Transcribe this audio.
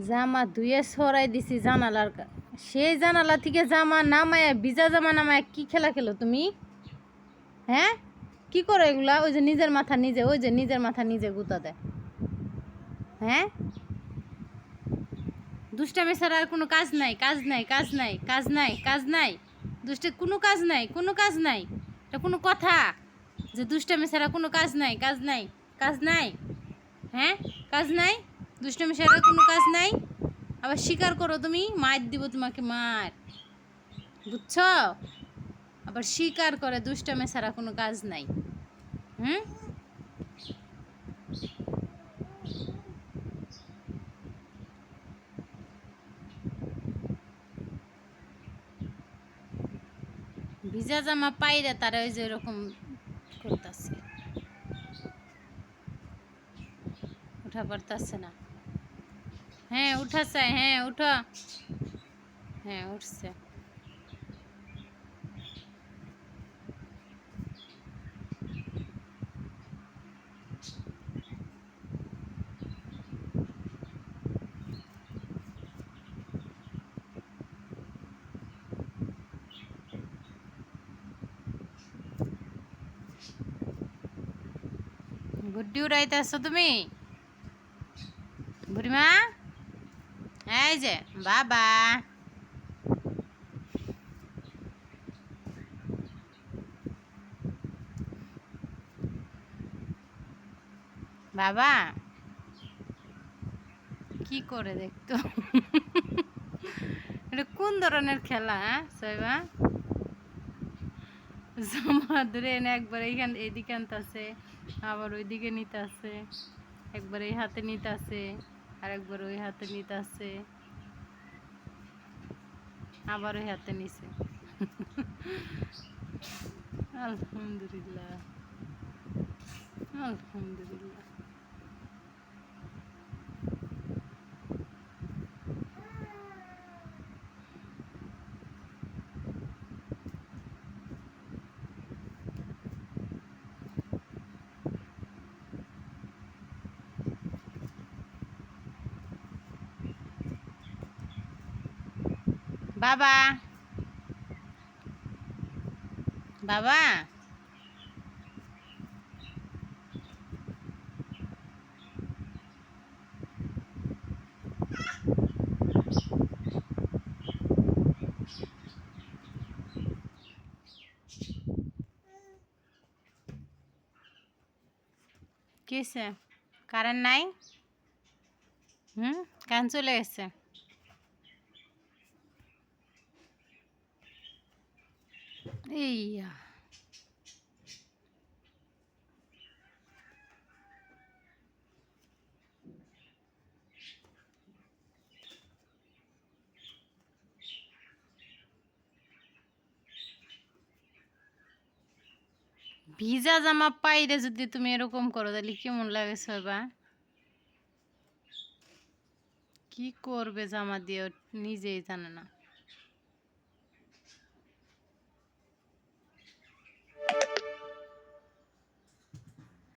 জামা ধুয়ে সরাই দিছি জানালার সেই জানালা থেকে জামা নামায় ভিজা জামা নামায় কি খেলা খেলো তুমি? হ্যাঁ, কি করো এগুলা? ওই যে নিজের মাথা নিজে, ওই যে নিজের মাথা নিজে গুতা দেয়। হ্যাঁ, দুষ্টামি ছাড়া আর কোনো কাজ নাই, কাজ নাই, কাজ নাই, কাজ নাই, কাজ নাই। দুষ্টে কোনো কাজ নাই, কোনো কাজ নাই। এটা কোনো কথা যে দুষ্টামি ছাড়া কোনো কাজ নাই, কাজ নাই, কাজ নাই? হ্যাঁ, কাজ নাই, দুষ্টামি ছাড়া কোনো কাজ নাই। আবার স্বীকার করো তুমি, মার দিব তোমাকে, মার, বুঝছো? আবার স্বীকার করে দুষ্টামি ছাড়া কোনো কাজ নাই। হুম, ভিজা জামা পাইরে তারা ওই যে এরকম করতেছে, উঠা পড়তেছে না। হ্যাঁ উঠাছে, হ্যাঁ উঠা, হ্যাঁ উঠছে। গুড্ডি উড়াইতেছো তুমি বুড়িমা? এই যে বাবা, বাবা কি করে দেখতো? এটা কোন ধরনের খেলা? হ্যাঁ সইবা, জামা ধরে এনে একবার এইখান এইদিকে আনতেছে, আবার ওইদিকে নিতে আসে, একবার এই হাতে নিতে আসে, আর একবার ওই হাতে নিতে আসে, আবার ওই হাতে নিছে। আলহামদুলিল্লাহ, আলহামদুলিল্লাহ। বাবা, বাবা কিসে? কারেন্ট নাই? কারেন্ট চলে গেছে। এইয়া ভিজা জামা পাইরে যদি তুমি এরকম করো তাহলে কেমন লাগে সবা? কি করবে জামা দিয়ে নিজেই জানে না।